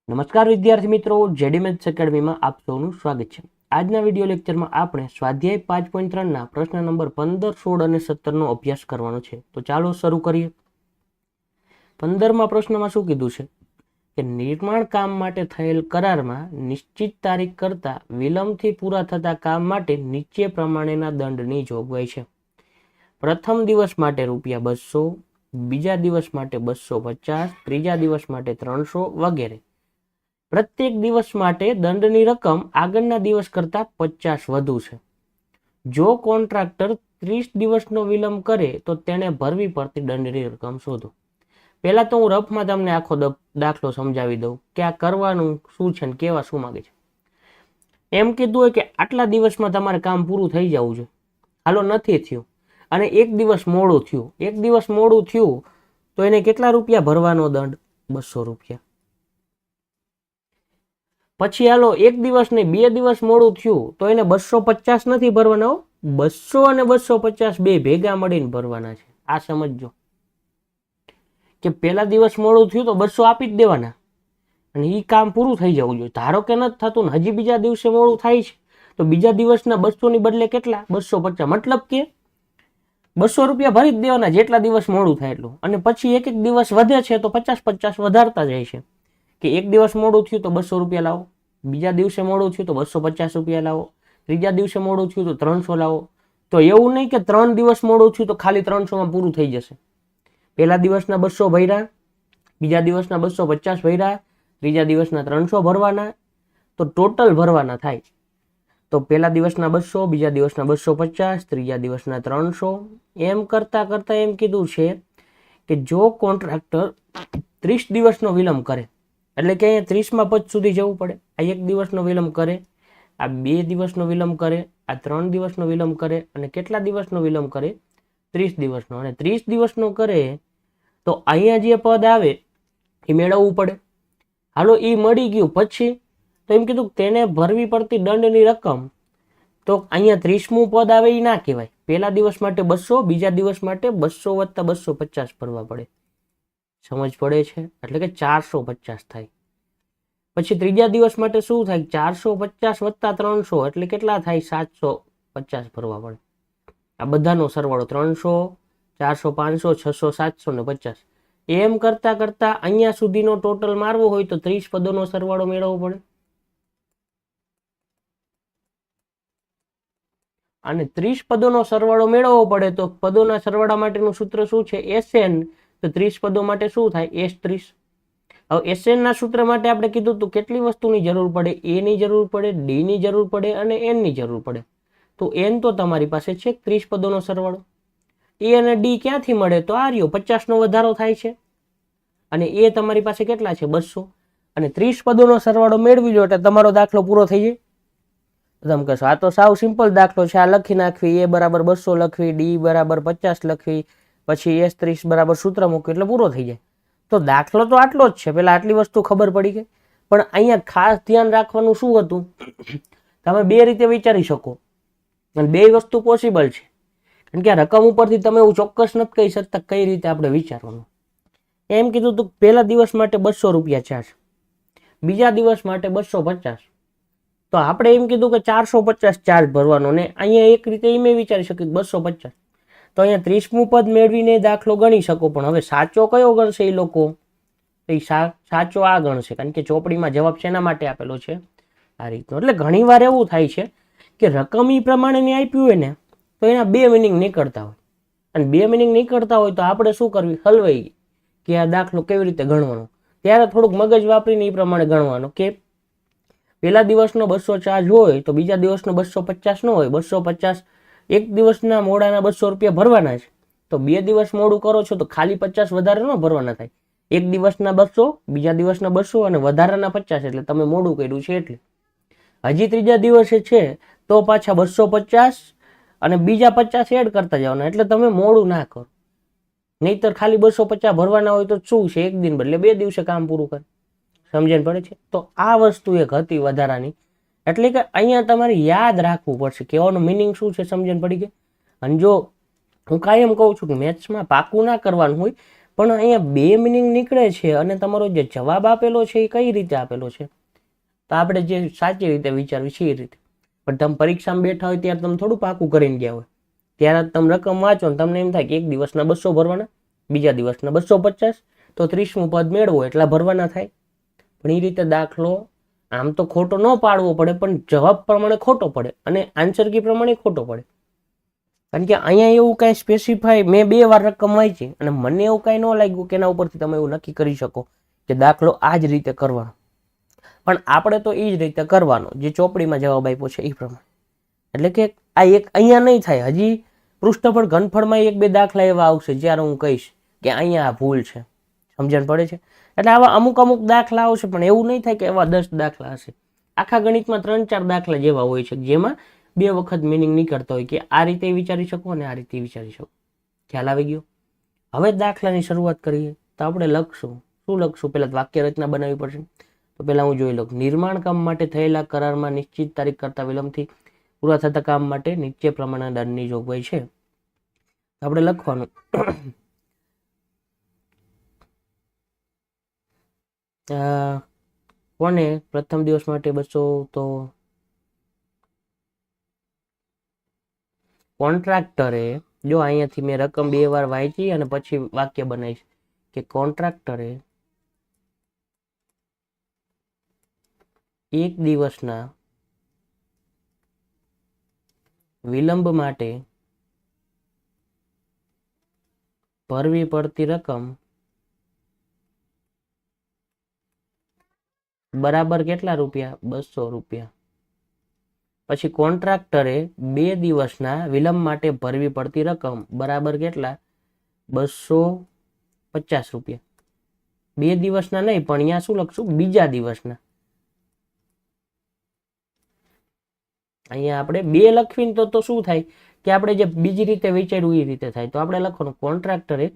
નમસ્કાર વિદ્યાર્થી મિત્રો, જેડી મેથ્સ એકેડમીમાં આપ સૌનું સ્વાગત છે. આજના વિડીયો લેક્ચરમાં આપણે સ્વાધ્યાય 5.3ના પ્રશ્ન નંબર 15, 16 અને 17નો અભ્યાસ કરવાનો છે. તો ચાલો શરૂ કરીએ. 15મા પ્રશ્નમાં શું કીધું છે કે નિર્માણ કામ માટે થયેલ કરારમાં નિશ્ચિત તારીખ કરતા વિલંબથી પૂરા થતા કામ માટે નીચે પ્રમાણેના દંડની જોગવાઈ છે. પ્રથમ દિવસ માટે ₹200, બીજા દિવસ માટે 250, ત્રીજા દિવસ માટે 300 વગેરે. પ્રત્યેક દિવસ માટે દંડની રકમ આગળના દિવસ કરતા 50 વધુ છે. જો કોન્ટ્રાક્ટર 30 દિવસનો વિલંબ કરે તો તેને ભરવી પડતી દંડની રકમ શોધો. પહેલા તો હું રફમાં તમને આખો દાખલો સમજાવી દઉં કે આ કરવાનું શું છે ને કેવા શું માંગે છે. એમ કીધું હોય કે આટલા દિવસમાં તમારે કામ પૂરું થઈ જવું છે. હાલો નથી થયું અને એક દિવસ મોડું થયું. એક દિવસ મોડું થયું તો એને કેટલા રૂપિયા ભરવાનો દંડ? 200 રૂપિયા. પછી હાલો એક દિવસ નહીં 2 દિવસ મોડું થયું તો એને 250 નથી ભરવાના. 200 અને 250 બે ભેગા મળીને ભરવાના છે. આ સમજજો કે પહેલા દિવસ મોડું થયું તો 200 આપી જ દેવાના અને એ કામ પૂરું થઈ જવું જોઈએ. ધારો કે નથી થતું ને હજી બીજા દિવસે મોડું થાય છે તો બીજા દિવસના 200 ની બદલે કેટલા? 250. મતલબ કે 200 રૂપિયા ભરી જ દેવાના જેટલા દિવસ મોડું થાય એટલું. અને પછી એક એક દિવસ વધે છે તો 50 વધારતા જાય છે કે એક દિવસ મોડું થયું તો 200 રૂપિયા લાવો, બીજા દિવસે મોડું થયું તો 250 રૂપિયા લાવો, ત્રીજા દિવસે મોડું થયું તો 300 લાવો. તો એવું નહીં કે 3 દિવસ મોડું થયું તો ખાલી 300માં પૂરું થઈ જશે. પહેલા દિવસના 200 ભર્યા, બીજા દિવસના 250 ભર્યા, ત્રીજા દિવસના 300 ભરવાના, તો ટોટલ ભરવાના થાય. તો પહેલા દિવસના 200, બીજા દિવસના 250, ત્રીજા દિવસના 300. એમ કરતા કરતા એમ કીધું છે કે જો કોન્ટ્રાક્ટર 30 દિવસનો વિલંબ કરે, એટલે કે અહીંયા 30મા પદ સુધી જવું પડે. આ 1 દિવસનો વિલંબ કરે, આ 2 દિવસનો વિલંબ કરે, આ 3 દિવસનો વિલંબ કરે અને કેટલા દિવસનો વિલંબ કરે? 30 દિવસનો. અને 30 દિવસનો કરે તો અહીંયા જે પદ આવે એ મેળવવું પડે. હાલો એ મળી ગયું પછી તો એમ કીધું તેને ભરવી પડતી દંડની રકમ. તો અહીંયા 30મું પદ આવે એ ના કહેવાય. પહેલા દિવસ માટે 200, બીજા દિવસ માટે 200 + 250 ભરવા પડે. સમજ પડે છે? એટલે કે 450 થાય. પછી ત્રીજા દિવસ માટે શું થાય? 450 + 300 એટલે કેટલા થાય? 750 ભરવા પડે. આ બધાનો સરવાળો 300, 400, 500, 600, 700 ને 50. એમ કરતા કરતા અહીંયા સુધીનો ટોટલ મારવો હોય તો 30 પદોનો સરવાળો મેળવવો પડે. અને 30 પદોનો સરવાળો મેળવવો પડે તો પદોના સરવાળા માટેનું સૂત્ર શું છે? SN. તો 30 પદો માટે શું થાય? S30. હવે SN ના સૂત્ર માટે આપણે કીધું તો કેટલી વસ્તુની જરૂર પડે? A ની જરૂર પડે, D ની જરૂર પડે અને N ની જરૂર પડે. તો N તો તમારી પાસે છે 30 પદોનો સરવાળો. A અને D ક્યાંથી મળે? તો આ રહ્યો 50નો વધારો થાય છે અને A તમારી પાસે કેટલા છે? 200. અને 30 પદોનો સરવાળો મેળવી લો એટલે તમારો દાખલો પૂરો થઈ જાય. તમે કહેશો આ તો સાવ સિમ્પલ દાખલો છે, આ લખી નાખવી, A = 200 લખવી, D = 50 લખવી, પછી S30 = સૂત્ર મૂકવું એટલે પૂરો થઈ જાય. તો દાખલો તો આટલો જ છે. પેલા આટલી વસ્તુ ખબર પડી ગઈ. પણ અહીંયા ખાસ ધ્યાન રાખવાનું શું હતું? તમે બે રીતે વિચારી શકો અને બે વસ્તુ પોસિબલ છે. કારણ કે આ રકમ ઉપરથી તમે એવું ચોક્કસ નથી કહી શકતા કઈ રીતે આપણે વિચારવાનું. એમ કીધું તું પહેલા દિવસ માટે 200 રૂપિયા ચાર્જ, બીજા દિવસ માટે 250. તો આપણે એમ કીધું કે 450 ચાર્જ ભરવાનો ને અહીંયા એક રીતે એમ વિચારી શકીએ 250. તો અહીંયા 30મું પદ મેળવીને દાખલો ગણી શકો. પણ હવે સાચો કયો ગણશે એ લોકો? સાચો આ ગણશે. કારણ કે ચોપડીમાં જવાબ શેના માટે આપેલો છે? આ રીતનો. એટલે ઘણી વાર એવું થાય છે કે રકમ એ પ્રમાણેની આપ્યું હોય ને તો એના બે મિનિંગ નીકળતા હોય. અને બે મિનિંગ નીકળતા હોય તો આપણે શું કરવી? હલવાઈ કે આ દાખલો કેવી રીતે ગણવાનો. ત્યારે થોડુંક મગજ વાપરીને એ પ્રમાણે ગણવાનો કે પહેલા દિવસનો 200 ચાર્જ હોય તો બીજા દિવસનો 250 ન હોય. 250 એક દિવસના મોડાના 200 રૂપિયા ભરવાના છે. તો 2 દિવસ મોડું કરો છો તો ખાલી 50 વધારે ન ભરવાના થાય. એક દિવસના 200, બીજા દિવસના 200 અને વધારાના 50 એટલે તમે મોડું કર્યું છે એટલે. હજી ત્રીજા દિવસે છે તો પાછા 250 અને બીજા 50 એડ કરતા જવાના એટલે તમે મોડું ના કરો. નહીતર ખાલી 250 ભરવાના હોય તો શું છે? એક દિન બદલે 2 દિવસે કામ પૂરું કરે. સમજણ પડે છે? તો આ વસ્તુ એક હતી વધારાની. એટલે કે અહીંયા તમારે યાદ રાખવું પડશે કહેવાનો મિનિંગ શું છે. સમજણ પડી ગઈ? અને જો હું કાયમ કહું છું કે મેથ્સમાં પાકું ના કરવાનું હોય, પણ અહીંયા બે મિનિંગ નીકળે છે અને તમારો જે જવાબ આપેલો છે એ કઈ રીતે આપેલો છે, તો આપણે જે સાચી રીતે વિચારવી છે એ રીતે. પણ તમે પરીક્ષામાં બેઠા હોય ત્યારે તમે થોડું પાકું કરીને ગયા હોય, ત્યારે તમે રકમ વાંચો ને તમને એમ થાય કે એક દિવસના 200 ભરવાના, બીજા દિવસના 250, તો 30મું પદ મેળવો એટલા ભરવાના થાય. પણ એ રીતે દાખલો આમ તો ખોટો ન પાડવો પડે, પણ જવાબ પ્રમાણે ખોટો પડે અને આન્સર કી પ્રમાણે ખોટો પડે. કારણ કે અહીંયા એવું કાંઈ સ્પેસિફાય, મેં 2 વાર રકમ વાંચી અને મને એવું કાંઈ ન લાગ્યું કે એના ઉપરથી તમે એવું નક્કી કરી શકો કે દાખલો આ જ રીતે કરવાનો. પણ આપણે તો એ જ રીતે કરવાનો જે ચોપડીમાં જવાબ આપ્યો છે એ પ્રમાણે. એટલે કે આ એક અહીંયા નહીં થાય, હજી પૃષ્ઠફળ ઘનફળમાં 1-2 દાખલા એવા આવશે જ્યારે હું કહીશ કે અહીંયા આ ભૂલ છે. સમજણ પડે છે? એટલે આવા અમુક દાખલા આવશે, પણ એવું નહીં થાય કે એવા 10 દાખલા હશે. આખા ગણિતમાં 3-4 દાખલા જેવા હોય છે જેમાં 2 વખત મિનિંગ નીકળતા હોય કે આ રીતે વિચારી શકો અને આ રીતે વિચારી શકો. ખ્યાલ આવી ગયો? હવે દાખલાની શરૂઆત કરીએ તો આપણે લખશું. શું લખશું? પહેલા વાક્ય રચના બનાવવી પડશે. તો પહેલા હું જોઈ લઉં. નિર્માણ કામ માટે થયેલા કરારમાં નિશ્ચિત તારીખ કરતા વિલંબથી પૂરા થતા કામ માટે નીચે પ્રમાણે દંડની જોગવાઈ છે. આપણે લખવાનું કોને પ્રથમ દિવસ માટે 200, તો કોન્ટ્રાક્ટરે, જો અહીંયાથી મેં રકમ 2 વાર વાંચી અને પછી વાક્ય બનાવીશ કે કોન્ટ્રાક્ટરે 1 દિવસના વિલંબ માટે ભરવી પડતી રકમ બરાબર કેટલા રૂપિયા? 200 રૂપિયા. પછી કોન્ટ્રાક્ટરે 2 દિવસના વિલંબ માટે ભરવી પડતી રકમ બરાબર કેટલા? 250 રૂપિયા. 2 દિવસના નહીં, પણ અહીંયા શું લખશું? બીજા દિવસના. અહીંયા આપણે 2 લખવીને તો શું થાય કે આપણે જે બીજી રીતે વિચાર્યું એ રીતે થાય. તો આપણે લખવાનું કોન્ટ્રાક્ટરે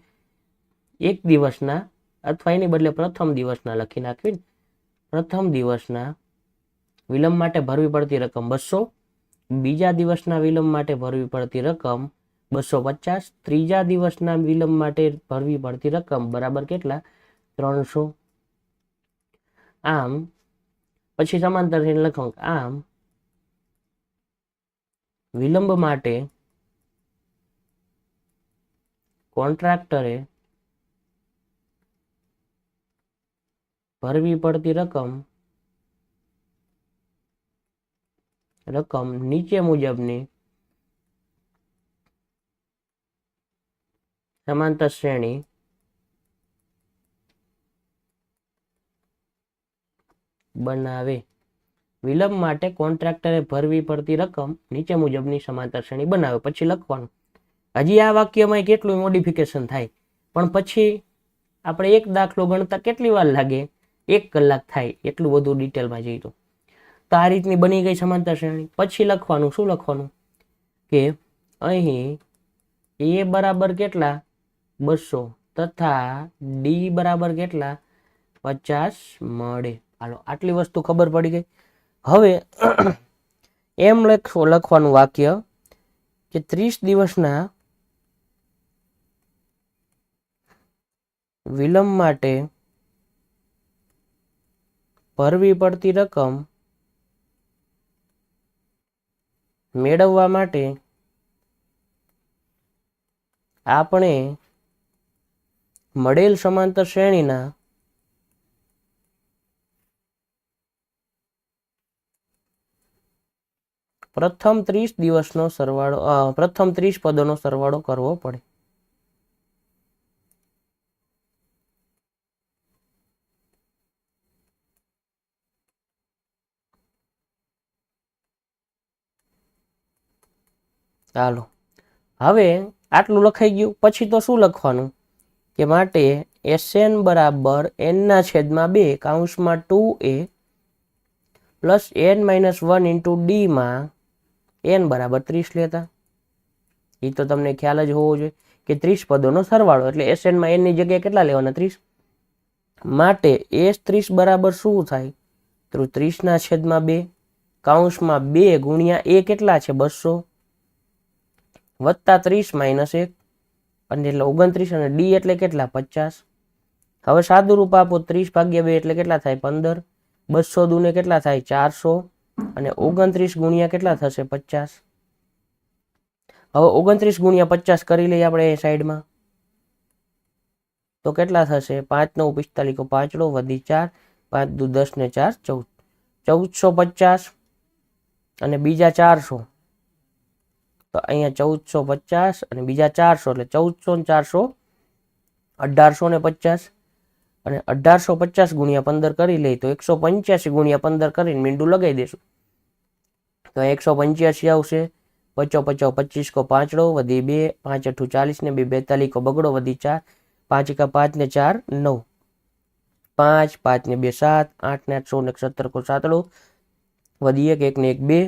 1 દિવસના, અથવા એની બદલે પ્રથમ દિવસના લખી નાખવી. પ્રથમ દિવસના વિલંબ માટે ભરવી પડતી રકમ 200, બીજા દિવસના વિલંબ માટે ભરવી પડતી રકમ 250, ત્રીજા દિવસના વિલંબ માટે ભરવી પડતી રકમ બરાબર કેટલા? 300. આમ પછી સમાંતર લખો. આમ વિલંબ માટે કોન્ટ્રાક્ટરે ભરવી પડતી રકમ નીચે મુજબની સમાંતર શ્રેણી બનાવે. વિલંબ માટે કોન્ટ્રાક્ટરે ભરવી પડતી રકમ નીચે મુજબની સમાંતર શ્રેણી બનાવે. પછી લખવાનું. હજી આ વાક્યમાં કેટલું મોડિફિકેશન થાય, પણ પછી આપણે એક દાખલો ગણતા કેટલી વાર લાગે? 1 કલાક થાય. એટલું બધું ડિટેલમાં જઈએ તો આ રીતની બની ગઈ સમાંતર શ્રેણી. પછી લખવાનું, શું લખવાનું કે અહીં એ બરાબર કેટલા? 200 તથા ડી બરાબર કેટલા? 50 મળે. હાલો, આટલી વસ્તુ ખબર પડી ગઈ. હવે એમ લખવાનું વાક્ય કે 30 દિવસના વિલંબ માટે ભરવી પડતી રકમ મેળવવા માટે આપણે મળેલ સમાંતર શ્રેણીના પ્રથમ 30 દિવસનો સરવાળો, પ્રથમ 30 પદોનો સરવાળો કરવો પડે. ચાલો, હવે આટલું લખાઈ ગયું. પછી તો શું લખવાનું કે માટે SN બરાબર n/2 કૌંસમાં 2a plus n-1 into D માં n બરાબર 30 લેતા. એ તો તમને ખ્યાલ જ હોવો જોઈએ કે 30 પદોનો સરવાળો એટલે SN માં n ની જગ્યાએ કેટલા લેવાના? 30. માટે S30 બરાબર શું થાય? તો 30/2 કૌંસમાં 2 ગુણ્યા a કેટલા છે? 200 વત્તા 30 - 1 અને એટલે 29 અને ડી એટલે કેટલા 50. હવે સાદું રૂપ આપો 30 ભાગ્યા 2 એટલે કેટલા થાય 15. 200 દુને કેટલા થાય 400 અને 29 ગુણ્યા કેટલા થશે 50. હવે 29 ગુણ્યા 50 કરી લઈએ આપણે સાઈડમાં, તો કેટલા થશે 5 9 45 પાંચડો વધી 4 5 દુ 10 ને 4 14 1450 અને બીજા 400, તો અહીંયા 1450 અને બીજા 400 એટલે 1400 ને 400 1850 અને 1850 ગુણ્યા 15 કરી લઈએ તો 185 ગુણ્યા 15 કરીને મીંડું લગાવી દેશું તો 185 આવશે. 50 50 25 કો પાંચડો વધી 2 5 8 40 ને 2 42 કો બગડો વધી 4 5 1 5 ને 4 9 5 5 ને 2 7 8 ને 8 16 ને 17 કો સાતડો વધી 1 1 ને 1 2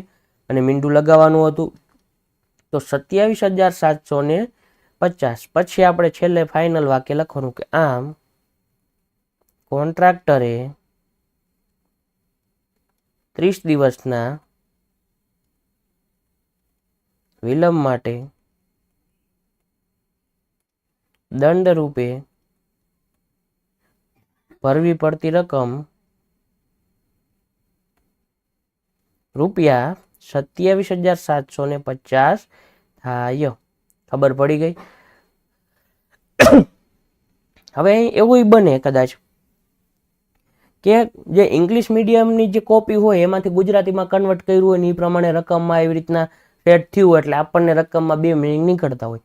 અને મીંડું લગાવવાનું હતું તો 27,750. પછી આપણે છેલ્લે ફાઇનલ વાક્ય લખવાનું કે આમ કોન્ટ્રાક્ટરે 30 દિવસના વિલંબ માટે દંડ રૂપે ભરવી પડતી રકમ રૂપિયા 27,750 થાય. ખબર પડી ગઈ. હવે એવું બને કદાચ કે જે ઇંગ્લિશ મીડિયમની જે કોપી હોય એમાંથી ગુજરાતીમાં કન્વર્ટ કર્યું હોય ને એ પ્રમાણે રકમમાં એવી રીતના સેટ થયું એટલે આપણને રકમમાં બે મિનિંગ નીકળતા હોય.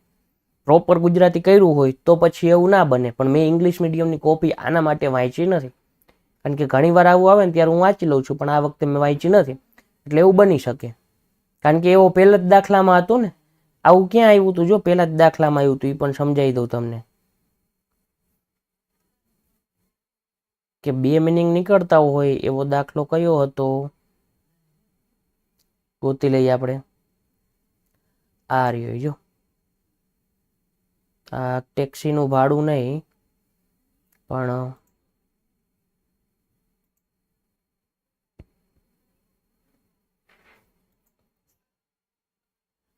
પ્રોપર ગુજરાતી કર્યું હોય તો પછી એવું ના બને. પણ મેં ઇંગ્લિશ મીડિયમની કોપી આના માટે વાંચી નથી, કારણ કે ઘણી વાર આવું આવે ને ત્યારે હું વાંચી લઉં છું, પણ આ વખતે મેં વાંચી નથી એટલે એવું બની શકે. કારણ કે એવો પહેલા જ દાખલામાં હતું ને, આવું ક્યાં આવ્યું હતું, જો પહેલા જ દાખલામાં આવ્યું હતું, એ પણ સમજાવી દઉં તમને કે બે મિનિંગ નીકળતા હોય એવો દાખલો કયો હતો, ગોતી લઈએ આપણે. આ રહ્યો જો, આ ટેક્સીનું ભાડું નહીં પણ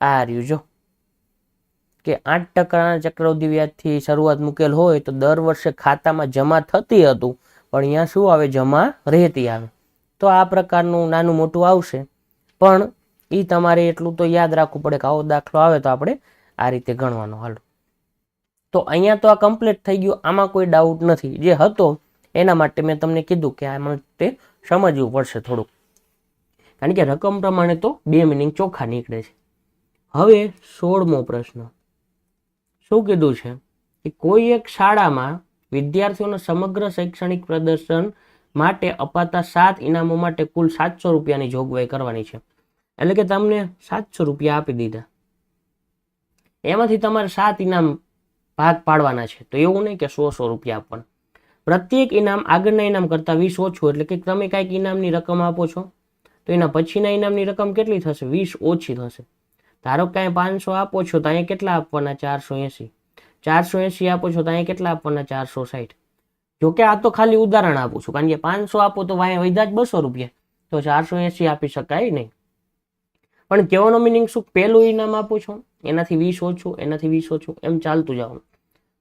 આ રહ્યું જો કે 8% ચક્રવૃદ્ધિ વ્યાજથી શરૂઆત મૂકેલ હોય તો દર વર્ષે ખાતામાં જમા થતી હતું, પણ અહીંયા શું આવે, જમા રહેતી આવે. તો આ પ્રકારનું નાનું મોટું આવશે, પણ એ તમારે એટલું તો યાદ રાખવું પડે કે આવો દાખલો આવે તો આપણે આ રીતે ગણવાનો. હાલો, તો અહીંયા તો આ કમ્પ્લીટ થઈ ગયું, આમાં કોઈ ડાઉટ નથી. જે હતો એના માટે મેં તમને કીધું કે આમાં તે સમજવું પડશે થોડુંક, કારણ કે રકમ પ્રમાણે તો બે મિનિંગ ચોખ્ખા નીકળે છે. હવે 16મો પ્રશ્ન શું કીધું છે કે કોઈ એક શાળામાં વિદ્યાર્થીઓના સમગ્ર શૈક્ષણિક પ્રદર્શન માટે અપાતા 7 ઇનામો માટે કુલ 700 રૂપિયાની જોગવાઈ કરવાની છે. એટલે કે તમને 700 રૂપિયા આપી દીધા, એમાંથી તમારે 7 ઇનામ ભાગ પાડવાના છે. તો એવું નહીં કે 100 રૂપિયા આપવાના. પ્રત્યેક ઇનામ આગળના ઇનામ કરતા 20 ઓછું, એટલે કે તમે કાંઈક ઇનામની રકમ આપો છો તો એના પછીના ઇનામની રકમ કેટલી થશે, 20 ઓછી થશે. ધારો કે 500 આપો છો તો અહીંયા કેટલા આપવાના, 480. 480 આપો છો તો અહીંયા કેટલા આપવાના, 460. જોકે આ તો ખાલી ઉદાહરણ આપું છું, કારણ કે 500 આપો તો વાય વૈધા જ 200 રૂપિયા, તો 480 આપી શકાય નહીં. પણ કહેવાનો મિનિંગ શું, પહેલું ઇનામ આપો છો એનાથી 20 ઓછું, એનાથી 20 ઓછું, એમ ચાલતું જવાનું.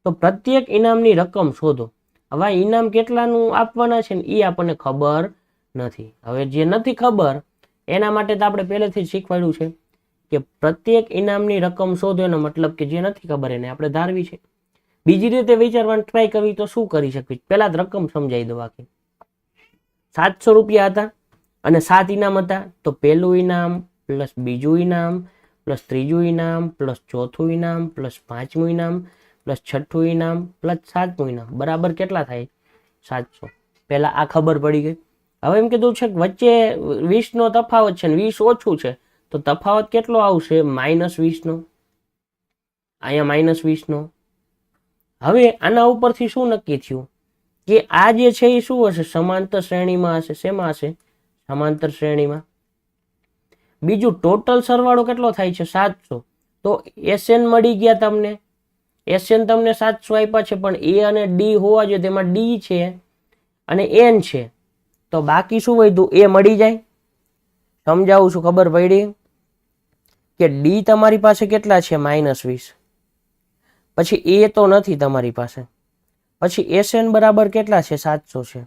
તો પ્રત્યેક ઇનામની રકમ શોધો. હવે ઇનામ કેટલાનું આપવાના છે ને એ આપણને ખબર નથી. હવે જે નથી ખબર એના માટે તો આપણે પહેલેથી જ શીખવાડ્યું છે કે પ્રત્યેક ઇનામની રકમ શોધો, એનો મતલબ કે જે નથી ખબર એને આપણે ધારવી છે. બીજી રીતે વિચારવાની ટ્રાય કરવી તો શું કરી શકવી, પહેલા જ રકમ સમજાવી દો. બાકી 700 રૂપિયા હતા અને 7 ઇનામ હતા, તો પહેલું ઇનામ પ્લસ બીજું ઇનામ પ્લસ ત્રીજું ઇનામ પ્લસ ચોથું ઇનામ પ્લસ 5મું ઇનામ પ્લસ 6ઠું ઇનામ પ્લસ 7મું ઇનામ બરાબર કેટલા થાય, 700. પહેલા આ ખબર પડી ગઈ. હવે એમ કીધું છે કે વચ્ચે 20નો તફાવત છે ને 20 ઓછું છે, તો તફાવત કેટલો આવશે, -20નો. અહીંયા -20નો. હવે આના ઉપરથી શું નક્કી થયું કે આ જે છે એ શું હશે, સમાંતર શ્રેણીમાં હશે. શેમાં હશે, સમાંતર શ્રેણીમાં. બીજું ટોટલ સરવાળો કેટલો થાય છે, 700. તો SN મળી ગયા તમને, SN તમને 700 આપ્યા છે, પણ A અને D હોવા જોઈએ, તેમાં D છે અને N છે, તો બાકી શું વધ્યું, A મળી જાય. સમજાવું છું, ખબર પડી કે D તમારી પાસે કેટલા છે, -20. પછી એ તો નથી તમારી પાસે. પછી SN બરાબર કેટલા છે? 700 છે.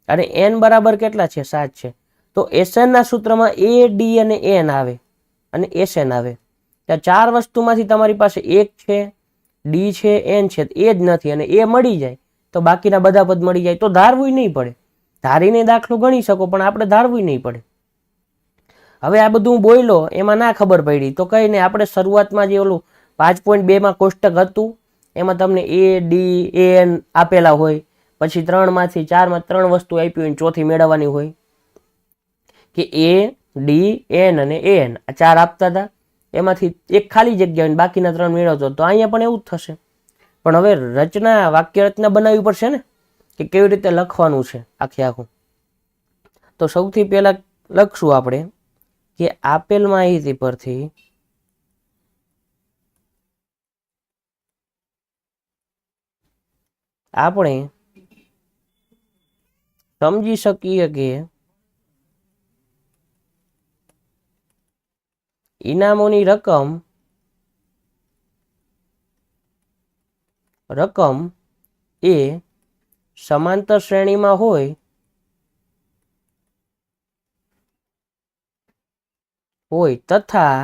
અને N બરાબર કેટલા છે? 7 છે. તો SN ના સૂત્રમાં A, D અને N આવે અને SN આવે. ત્યાં 4 વસ્તુમાંથી તમારી પાસે 1 છે, D છે, N છે, એ જ નથી અને એ મળી જાય તો બાકીના બધા પદ મળી જાય. તો ધારવું નહીં પડે. ધારીને દાખલો ગણી શકો પણ આપણે ધારવું નહીં પડે. હવે આ બધું બોલ્યો એમાં ના ખબર પડી તો કઈ નહીં, આપણે શરૂઆતમાં જે ઓલું 5.2 માં કોષ્ટક હતું એમાં તમને A, D, N આપેલા હોય, પછી 3 માંથી 4 માં 3 વસ્તુ આપી હોય, ચોથી મેળવવાની હોય કે A, D, N અને N આ 4 આપતા હતા, એમાંથી એક ખાલી જગ્યા હોય બાકીના 3 મેળવતો. તો અહીંયા પણ એવું જ થશે. પણ હવે રચના, વાક્ય રચના બનાવવી પડશે ને કે કેવી રીતે લખવાનું છે આખે આખું. તો સૌથી પહેલા લખશું આપણે કે આપેલ માહિતી પરથી આપણે સમજી શકીએ કે ઇનામોની રકમ એ સમાંતર શ્રેણીમાં હોય તથા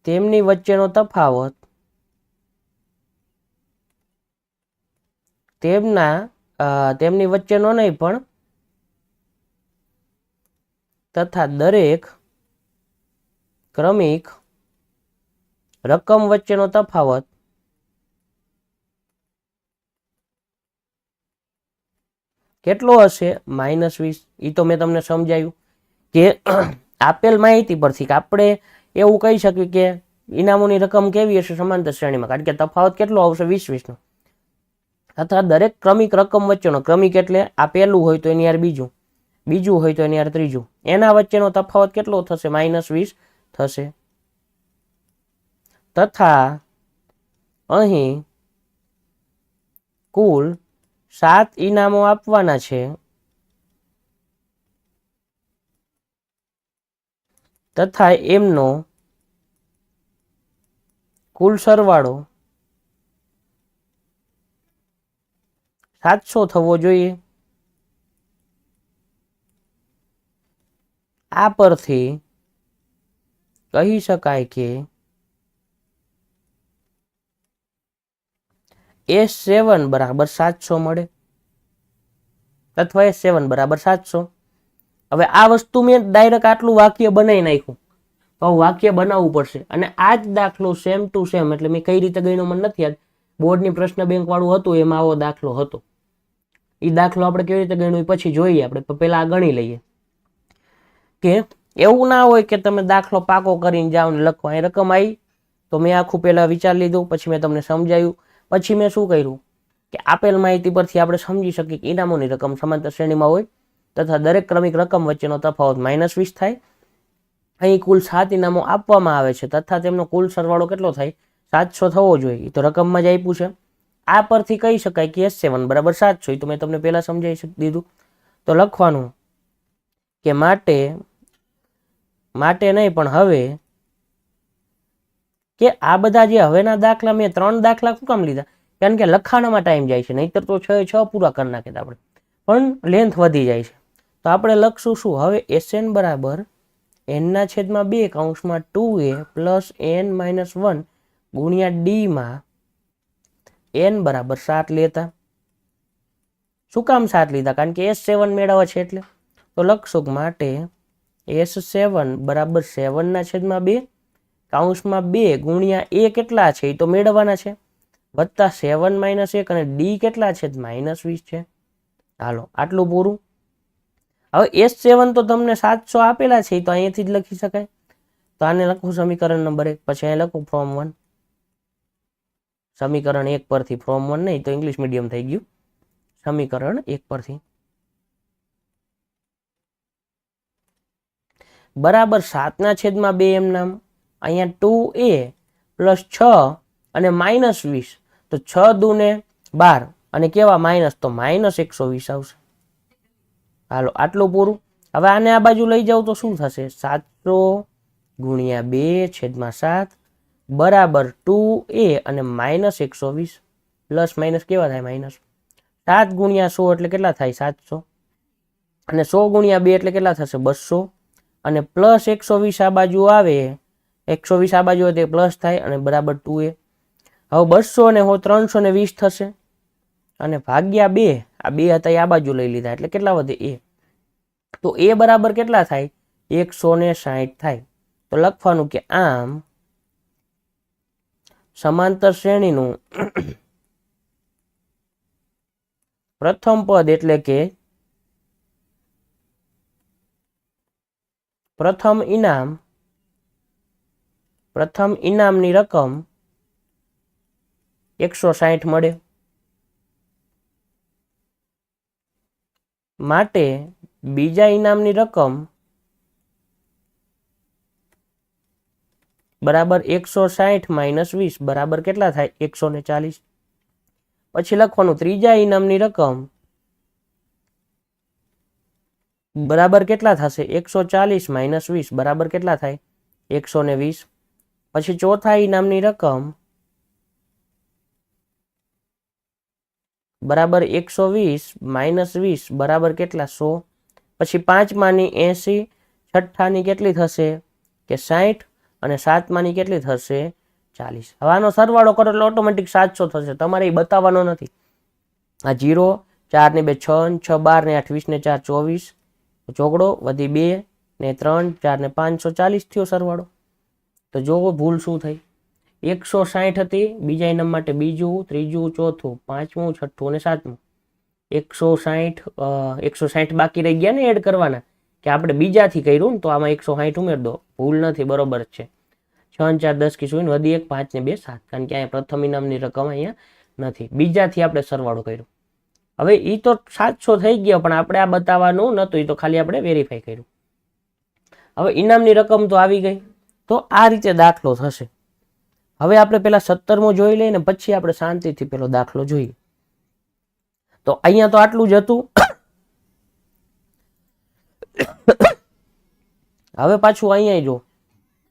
તેમની વચ્ચેનો તફાવત તેમની વચ્ચેનો નહીં પણ તથા દરેક ક્રમિક રકમ વચ્ચેનો તફાવત કેટલો હશે? -20. એ તો મેં તમને સમજાયું કે આપેલ માહિતી પરથી કે આપણે એવું કહી શકીએ કે ઇનામોની રકમ કેવી હશે સમાંતર શ્રેણીમાં, કારણ કે તફાવત કેટલો આવશે? 20-20 નો. અથવા દરેક ક્રમિક રકમ વચ્ચેનો, ક્રમિક એટલે આ પહેલું હોય તો એની યાર બીજું, બીજું હોય તો એની યાર ત્રીજું, એના વચ્ચેનો તફાવત કેટલો થશે? -20 થશે. તથા અહીં કુલ 7 ઇનામો આપવાના છે તથા એમનો કુલ સરવાળો 700 થવો જોઈએ. આ પરથી કહી શકાય કે S7 બરાબર 700 મળે અથવા S7 બરાબર 700. હવે આ વસ્તુ મેં ડાયરેક્ટ આટલું વાક્ય બનાવી નાખ્યું, તો વાક્ય બનાવવું પડશે. અને આ જ દાખલો સેમ ટુ સેમ, એટલે મેં કઈ રીતે ગણ્યો મને નથી યાદ, બોર્ડની પ્રશ્ન બેંક વાળું હતું એમાં આવો દાખલો હતો. એ દાખલો આપણે કેવી રીતે ગણ્યો પછી જોઈએ. આપણે પહેલા આ ગણી લઈએ કે એવું ના હોય કે તમે દાખલો પાકો કરીને જાઓ ને લખો. અહીં રકમ આવી તો મેં આખું પહેલા વિચાર લીધું, પછી મેં તમને સમજાયું, પછી મેં શું કર્યું કે આપેલ માહિતી પરથી આપણે સમજી શકીએ કે ઇનામોની રકમ સમાંતર શ્રેણીમાં હોય તથા દરેક ક્રમિક રકમ વચ્ચેનો તફાવત -20 થાય. અહીં કુલ 7 ઇનામો આપવામાં આવે છે તથા તેમનો કુલ સરવાળો કેટલો થાય? 700 થવો જોઈએ. તો રકમમાં જ આપ્યું છે. આ પરથી કહી શકાય કે S7 બરાબર 700. તો મેં તમને પહેલા સમજાવી દીધું. તો લખવાનું કે માટે નહીં પણ હવે, કે આ બધા જે હવેના દાખલા, મેં 3 દાખલા શું કામ લીધા? કારણ કે લખાણમાં ટાઈમ જાય છે, નહીતર તો 6 પૂરા કરી નાખે આપણે, પણ લેન્થ વધી જાય છે. તો આપણે લખશું શું હવે? SN બરાબર n/2 કૌંસમાં 2a પ્લસ n-1 ગુણ્યા d માં n બરાબર 7 લેતા. શું કામ 7 લીધા? કારણ કે S7 મેળવવા છે એટલે. તો લખશું માટે S7 બરાબર 7/2 કૌંસમાં 2 ગુણ્યા a કેટલા છે એ તો મેળવવાના છે, વત્તા 7 - 1 અને d કેટલા છે? -20 છે. હાલો આટલું પૂરું. હવે S7 તો તમને 700 આપેલા છે તો અહીંયાથી જ લખી શકાય. તો આને લખું સમીકરણ નંબર 1, પછી અહીં લખું ફોર્મ 1. સમીકરણ 1 પરથી, ફોર્મ 1 નહીં તો ઇંગ્લિશ મીડિયમ થઈ ગયું, સમીકરણ 1 પરથી બરાબર 7/2 એમ નામ. અહીંયા 2a પ્લસ 6 અને -20, તો 6 દુને 12 અને કેવા માઇનસ, તો -120 આવશે. હાલો આટલું પૂરું. હવે આને આ બાજુ લઈ જાવ તો શું થશે? 700 ગુણ્યા 2/7 બરાબર 2a અને -120 પ્લસ માઇનસ કેવા થાય માઇનસ 7 ગુણ્યા 100 એટલે કેટલા થાય 700 અને 100 ગુણ્યા 2 એટલે કેટલા થશે 200 અને પ્લસ 120 આ બાજુ આવે 120 આ બાજુ તે પ્લસ થાય અને બરાબર 2a. હવે 200 ને 320 થશે અને ભાગ્યા 2 આ 2 હતા આ બાજુ લઈ લીધા એટલે કેટલા વધે a. તો a બરાબર કેટલા થાય 160 થાય. તો લખવાનું કે આમ સમાંતર શ્રેણીનું પ્રથમ પદ એટલે કે પ્રથમ ઇનામની રકમ 160 મળે. માટે બીજા ઇનામની રકમ બરાબર 160 માઇનસ 20 બરાબર કેટલા થાય 140. પછી લખવાનું ત્રીજા ઇનામની રકમ બરાબર કેટલા થશે 140 માઇનસ 20 બરાબર કેટલા થાય 120. પછી ચોથા ઇનામની રકમ બરાબર 120 માઇનસ 20 બરાબર કેટલા 100. પછી પાંચમાની 80, છઠ્ઠાની કેટલી થશે કે 60 અને સાતમાની કેટલી થશે 40. હવે આનો સરવાળો કરો એટલે ઓટોમેટિક 700 થશે. તમારે એ બતાવવાનો નથી. આ 0 4 ને 2 6 6 12 ને 8 20 ને 4 24 ચોગડો વધી 2 ને 3 4 ને 540 થયો સરવાળો. તો જો ભૂલ શું થઈ 160 હતી બીજા ઇનામ માટે, બીજું, ત્રીજું, ચોથું, પાંચમું, છઠ્ઠું અને સાતમું. 160 બાકી રહી ગયા ને એડ કરવાના કે આપણે બીજાથી કર્યું ને તો આમાં 160 ઉમેર દો. ભૂલ નથી, બરોબર જ છે. 6 4 10 કી સુઈ વધી 1 5 ને 2 7 કારણ કે અહીંયા પ્રથમ ઇનામની રકમ અહીંયા નથી. બીજાથી આપણે સરવાળો કર્યો. હવે એ તો 700 થઈ ગયો પણ આપણે આ બતાવવાનું નહોતું, એ તો ખાલી આપણે વેરીફાઈ કર્યું. હવે ઇનામની રકમ તો આવી ગઈ. તો આ રીતે દાખલો થશે. હવે આપણે પેલા 17મો જોઈ લઈએ ને પછી આપણે શાંતિથી પેલો દાખલો જોઈએ. તો અહીંયા તો આટલું જ હતું. હવે પાછું અહીંયા જો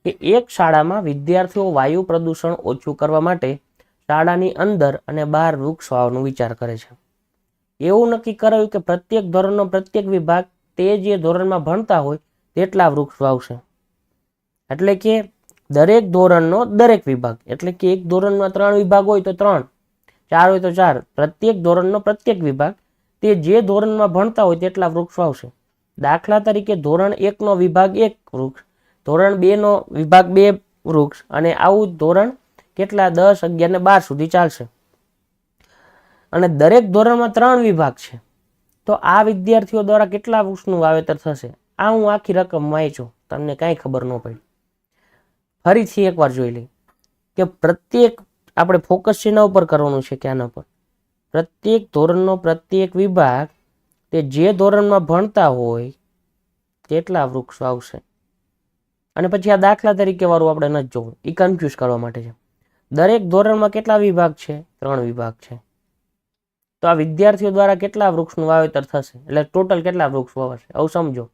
કે એક શાળામાં વિદ્યાર્થીઓ વાયુ પ્રદૂષણ ઓછું કરવા માટે શાળાની અંદર અને બહાર વૃક્ષ વાવવાનો વિચાર કરે છે. એવું નક્કી કરાયું કે પ્રત્યેક ધોરણનો પ્રત્યેક વિભાગ તે જે ધોરણમાં ભણતા હોય તેટલા વૃક્ષ વાવશે. એટલે કે દરેક ધોરણનો દરેક વિભાગ, એટલે કે એક ધોરણમાં 3 વિભાગ હોય તો 3, 4 હોય તો 4, પ્રત્યેક ધોરણનો પ્રત્યેક વિભાગ તે જે ધોરણમાં ભણતા હોય તેટલા વૃક્ષ વાવશે. દાખલા તરીકે ધોરણ 1 નો વિભાગ 1 વૃક્ષ, ધોરણ 2 નો વિભાગ 2 વૃક્ષ અને આવું ધોરણ કેટલા 10, 11 ને 12 સુધી ચાલશે. અને દરેક ધોરણમાં 3 વિભાગ છે તો આ વિદ્યાર્થીઓ દ્વારા કેટલા વૃક્ષનું વાવેતર થશે. આ હું આખી રકમ વાંચું, તમને કાંઈ ખબર ન પડી. ફરીથી એકવાર જોઈ લઈ કે પ્રત્યેક આપણે ફોકસ શેના ઉપર કરવાનું છે કે આના પર. પ્રત્યેક ધોરણનો પ્રત્યેક વિભાગ તે જે ધોરણમાં ભણતા હોય તેટલા વૃક્ષ વાવશે. અને પછી આ દાખલા તરીકે વાળું આપણે નથી જોવું, એ કન્ફ્યુઝ કરવા માટે છે. દરેક ધોરણમાં કેટલા વિભાગ છે 3 વિભાગ છે. તો આ વિદ્યાર્થીઓ દ્વારા કેટલા વૃક્ષનું વાવેતર થશે એટલે ટોટલ કેટલા વૃક્ષ વાવશે. હવે સમજો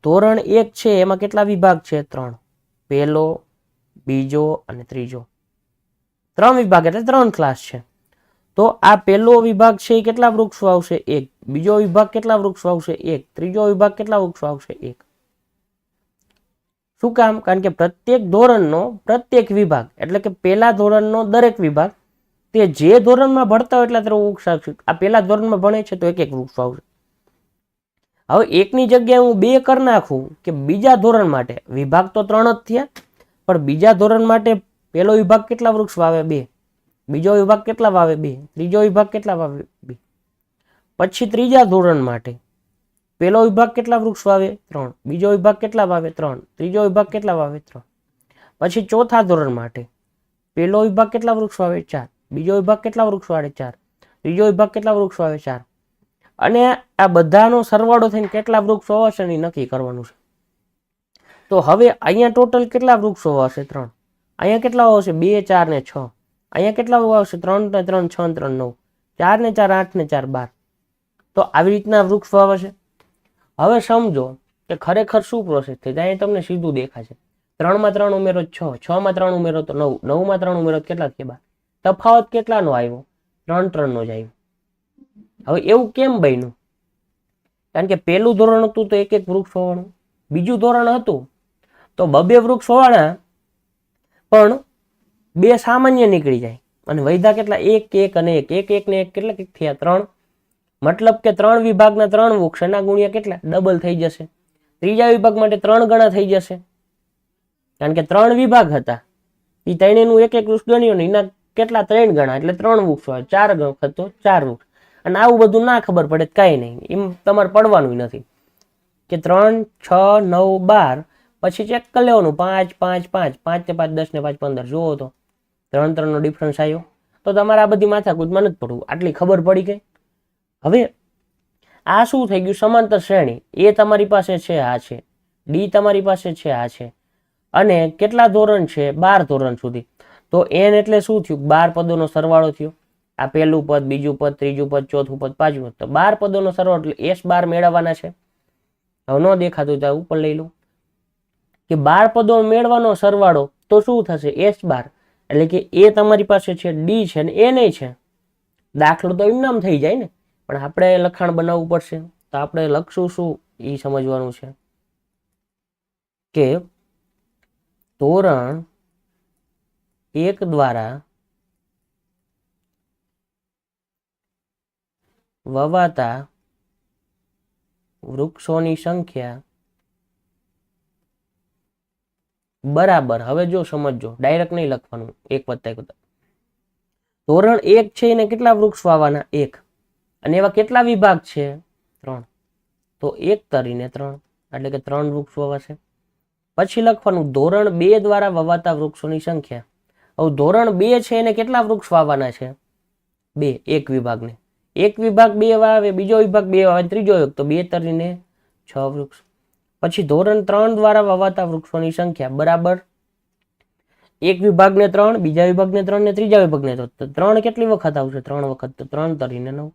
ધોરણ 1 છે એમાં કેટલા વિભાગ છે 3, પહેલો, બીજો અને ત્રીજો. 3 વિભાગ એટલે 3 ક્લાસ છે. તો આ પહેલો વિભાગ છે એ કેટલા વૃક્ષ વાવશે 1, બીજો વિભાગ કેટલા વૃક્ષ વાવશે 1, ત્રીજો વિભાગ કેટલા વૃક્ષ વાવશે 1. શું કામ? કારણ કે પ્રત્યેક ધોરણનો પ્રત્યેક વિભાગ એટલે કે પહેલા ધોરણનો દરેક વિભાગ તે જે ધોરણમાં ભણતા હોય એટલા વૃક્ષ વાવશે. આ પહેલા ધોરણમાં ભણે છે તો 1 વૃક્ષ વાવશે. હવે 1ની જગ્યાએ હું 2 કરી નાખું કે બીજા ધોરણ માટે, વિભાગ તો 3 જ થયા પણ બીજા ધોરણ માટે પહેલો વિભાગ કેટલા વૃક્ષ વાવે 2, બીજો વિભાગ કેટલા વાવે 2, ત્રીજો વિભાગ કેટલા વાવે 2. પછી ત્રીજા ધોરણ માટે પહેલો વિભાગ કેટલા વૃક્ષ વાવે 3, બીજો વિભાગ કેટલા વાવે 3, ત્રીજો વિભાગ કેટલા વાવે 3. પછી ચોથા ધોરણ માટે પહેલો વિભાગ કેટલા વૃક્ષ વાવે 4, બીજો વિભાગ કેટલા વૃક્ષ વાવે 4, ત્રીજો વિભાગ કેટલા વૃક્ષ વાવે 4. અને આ બધાનો સરવાળો થઈને કેટલા વૃક્ષ વાવશે એ નક્કી કરવાનું છે. તો હવે અહીંયા ટોટલ કેટલા વૃક્ષો વાવશે 3, અહીંયા કેટલા વાવશે 2, 4 ને 6, અહીંયા કેટલા વાવશે 3 ને 3 6 ને 3 9, 4 ને 4 8 ને 4 12. તો આવી રીતના વૃક્ષ વાવશે. હવે સમજો કે ખરેખર શું પ્રોસેસ થઈ જાય, તમને સીધું દેખાશે. 3 માં 3 ઉમેરો 6, 6 માં 3 ઉમેરો તો 9, 9 માં 3 ઉમેરો કેટલા થયા? 12. તફાવત કેટલાનો આવ્યો? 3 3 નો જ આવ્યો. હવે એવું કેમ બન્યું? કારણ કે પહેલું ધોરણ હતું તો એક એક વૃક્ષ હોવાનું, બીજું ધોરણ હતું તો બબે વૃક્ષ હોવાના, પણ 2 સામાન્ય નીકળી જાય અને વૈધા કેટલા? 1 1 અને 1, 1 1 ને 1 કેટલા થયા? 3. મતલબ કે 3 વિભાગના 3 વૃક્ષ એના ગુણ્યા કેટલા? ડબલ થઈ જશે. ત્રીજા વિભાગ માટે 3 ગણા થઈ જશે, કારણ કે 3 વિભાગ હતા. એ ત્રણેયનું એક એક વૃક્ષ ગણ્યો ને એના કેટલા? 3 ગણા, એટલે 3 વૃક્ષ હોય. 4 વખત તો 4 વૃક્ષ. અને આવું બધું ના ખબર પડે કઈ નહીં, એમ તમારે પડવાનું નથી કે 3 6 9 12, પછી ચેક કરી લેવાનું 5 5 5, 5 ને 5 10 ને 5 15. જુઓ તો 3 3 નો ડિફરન્સ આવ્યો. તો તમારે આ બધી માથાકૂટમાં નથી પડવું, આટલી ખબર પડી ગઈ. હવે આ શું થઈ ગયું? સમાંતર શ્રેણી. એ તમારી પાસે છે, આ છે. ડી તમારી પાસે છે, આ છે. અને કેટલા ધોરણ છે? 12 ધોરણ સુધી. તો એન એટલે શું થયું? 12 પદોનો સરવાળો થયો. આ પહેલું પદ, બીજું પદ, ત્રીજું પદ, ચોથું પદ, પાંચમું પદ. તો 12 પદોનો સરવાળો એટલે S12 મેળવવાના છે. હવે ન દેખાતું તો ઉપર લઈ લો કે 12 પદો મેળવવાનો સરવાળો તો શું થશે? S12. એટલે કે એ તમારી પાસે છે, ડી છે ને એ નહીં છે. દાખલો તો એમ નામ થઈ જાય ને, પણ આપણે લખાણ બનાવવું પડશે. તો આપણે લખશું શું એ સમજવાનું છે કે ધોરણ 1 દ્વારા વવાતા વૃક્ષોની સંખ્યા બરાબર. હવે જો સમજો, ડાયરેક્ટ નહીં લખવાનું, 1 વત્તા 1. ધોરણ 1 છે એને કેટલા વૃક્ષ વાવવાના? 1. અને એવા કેટલા વિભાગ છે? 3. તો 1 તરીને 3, એટલે કે 3 વૃક્ષ વાવાશે. પછી લખવાનું ધોરણ 2 દ્વારા વવાતા વૃક્ષોની સંખ્યા. હવે ધોરણ 2 છે એને કેટલા વૃક્ષ વાવવાના છે? 2. એક વિભાગને, એક વિભાગ 2 વાવે, બીજો વિભાગ 2 વાવે, ત્રીજો વિભાગ, તો 2 તરીને 6 વૃક્ષ. પછી ધોરણ 3 દ્વારા વવાતા વૃક્ષોની સંખ્યા બરાબર એક વિભાગને 3, બીજા વિભાગને 3 ને ત્રીજા વિભાગને 3. તો 3 કેટલી વખત આવશે? 3 વખત. તો 3 તરીને 9.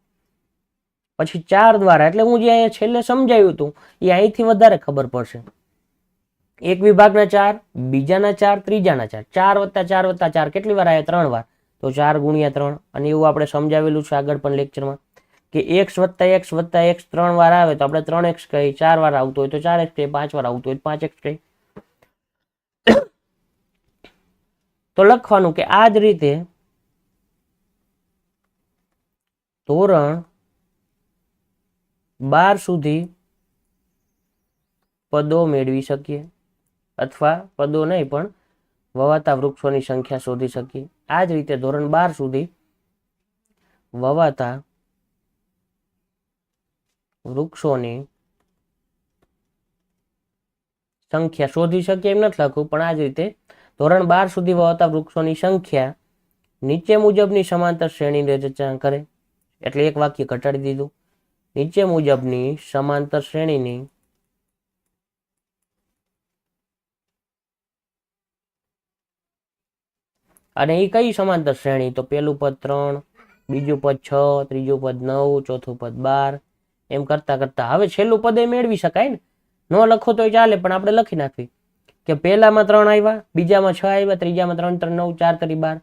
પછી 4 દ્વારા, એટલે હું જે અહીંયા છેલ્લે સમજાવ્યું હતું એ અહીંથી વધારે ખબર પડશે. એક વિભાગના 4, બીજાના 4, ત્રીજાના 4. 4 વત્તા 4 વત્તા 4 કેટલી વાર આવ્યા? 3 વાર. તો 4 ગુણ્યા 3. અને એવું આપણે સમજાવેલું છે આગળ પણ લેક્ચરમાં કે x વત્તા x વત્તા x 3 વાર આવે તો આપણે 3x કહીએ, 4 વાર આવતું હોય તો 4x કહીએ, 5 વાર આવતું હોય તો 5x કહીએ. તો લખવાનું કે આ જ રીતે ધોરણ 12 સુધી પદો મેળવી શકીએ, અથવા પદો નહીં પણ વવાતા વૃક્ષોની સંખ્યા શોધી શકીએ. આ જ રીતે ધોરણ 12 સુધી વવાતા વૃક્ષોની સંખ્યા શોધી શકીએ એમ નથી લખવું, પણ આ જ રીતે ધોરણ 12 સુધી વવાતા વૃક્ષોની સંખ્યા નીચે મુજબની સમાંતર શ્રેણીની રચના કરે. એટલે એક વાક્ય ઘટાડી દીધું. નીચે મુજબની સમાંતર શ્રેણીની અને એ કઈ સમાંતર શ્રેણી? તો પેલું પદ 3, બીજું પદ 6, ત્રીજું પદ 9, ચોથું પદ 12, એમ કરતા કરતા હવે છેલ્લું પદ એ મેળવી શકાય ને. ન લખો તો ચાલે, પણ આપણે લખી નાખવી કે પહેલામાં 3 આવ્યા, બીજામાં 6 આવ્યા, ત્રીજામાં 3 3 9, 4 તરી 12,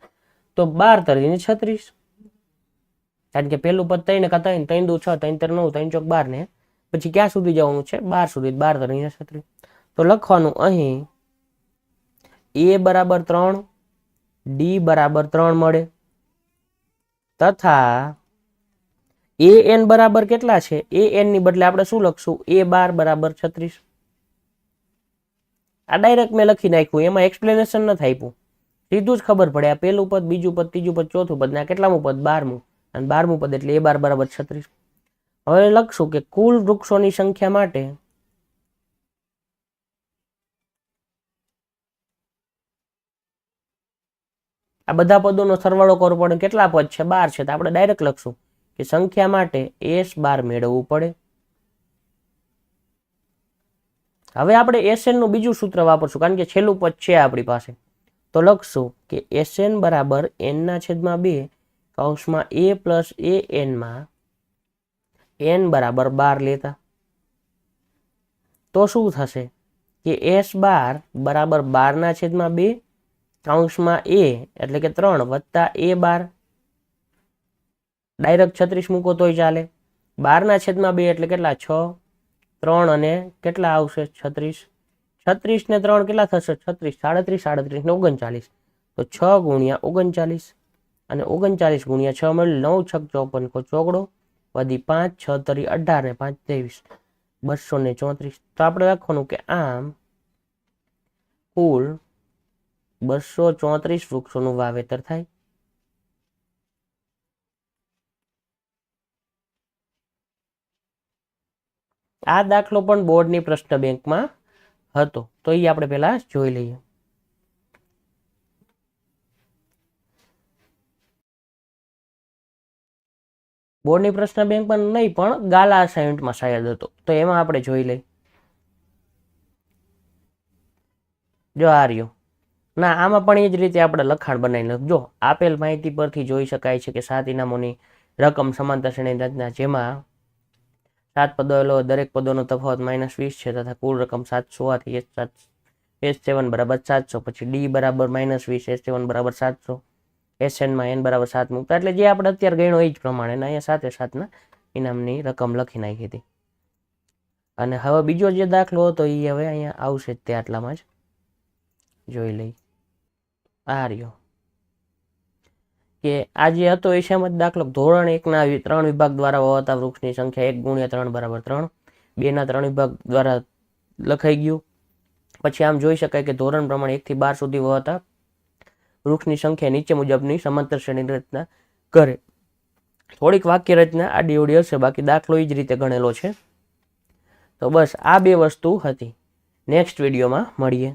તો 12 તરીને 36. કારણ કે પેલું પદ 3 ને 3, 3 દુ 6, 3 3 9, 3 ચોક 12 ને પછી ક્યાં સુધી જવાનું છે? 12 સુધી. 12 તરીને 36. તો લખવાનું અહીં a બરાબર 3, ડી બરાબર 3 મળે, તથા an બરાબર કેટલા છે? an ની બદલે આપણે શું લખશું? a12 બરાબર 36. આ ડાયરેક્ટ મેં લખી નાખ્યું, એમાં એક્સપ્લેનેશન નથી આપ્યું. સીધું જ ખબર પડે આ પહેલું પદ, બીજું પદ, ત્રીજું પદ, ચોથું પદ, ના કેટલામું પદ? 12મું. અને 12મું પદ એટલે a12 બરાબર 36. હવે લખશું કે કુલ વૃક્ષોની સંખ્યા માટે આ બધા પદોનો સરવાળો કરવો પડે. કેટલા પદ છે? 12 છે. તો આપણે ડાયરેક્ટ લખશું કે સંખ્યા માટે S12 મેળવવું પડે. હવે આપણે SN નું બીજું સૂત્ર વાપરશું, કારણ કે છેલ્લું પદ છે આપણી પાસે. તો લખશું કે SN બરાબર n/2 કૌંસમાં a પ્લસ an માં n બરાબર 12 લેતા. તો શું થશે કે S12 બરાબર 12/2 કૌંસમાં a એટલે કે 3 વત્તા a12 ડાયરેક્ટ 36 મૂકો તોય ચાલે. 12/2 એટલે કેટલા? 6. 3 અને કેટલા આવશે? 36. 36 ને 3 કેટલા થશે? 36, 37, 37 ને 39. તો 6 ગુણ્યા 39 અને 39 ગુણ્યા 6 મળ્યું 9 6 54 ચોકડો વધી 5 6 તરી 18 ને 5 23 234. તો આપણે લખવાનું કે આમ કુલ 234 વૃક્ષોનું વાવેતર થાય. આ દાખલો પણ બોર્ડની પ્રશ્ન બેંકમાં હતો, તો એ આપણે પહેલા જોઈ લઈએ. બોર્ડની પ્રશ્ન બેંકમાં નહીં પણ ગાલા અસાઇનમેન્ટમાં શાયદ હતો, તો એમાં આપણે જોઈ લઈએ. જો આ રહ્યો ના, આમાં પણ એ જ રીતે આપણે લખાણ બનાવી લખજો. આપેલ માહિતી પરથી જોઈ શકાય છે કે 7 ઇનામોની રકમ સમાંતર શ્રેણી રચના જેમાં 7 પદો લો, દરેક પદોનો તફાવત -20 છે તથા કુલ રકમ 700 હોવાથી S7 બરાબર 700, પછી D બરાબર -20, S7 બરાબર 700, SN માં N બરાબર 7 મૂકતા, એટલે જે આપણે અત્યારે ગણ્યો એ જ પ્રમાણે અહીંયા સાથે સાથના ઇનામની રકમ લખી નાખી હતી. અને હવે બીજો જે દાખલો હતો એ હવે અહીંયા આવશે તે આટલામાં જ જોઈ લઈ. આ રહ્યો કે આ જે હતો એ શેમ જ દાખલો, ધોરણ 1ના 3 વિભાગ દ્વારા વવાતા વૃક્ષની સંખ્યા 1 ગુણ્યા 3 બરાબર 3, 2ના 3 વિભાગ દ્વારા લખાઈ ગયું. પછી આમ જોઈ શકાય કે ધોરણ પ્રમાણે 1 થી 12 સુધી વવાતા વૃક્ષની સંખ્યા નીચે મુજબની સમાંતર શ્રેણી રચના કરે. થોડીક વાક્ય રચના આડી અવડી હશે, બાકી દાખલો એ જ રીતે ગણેલો છે. તો બસ આ બે વસ્તુ હતી. નેક્સ્ટ વિડીયોમાં મળીએ.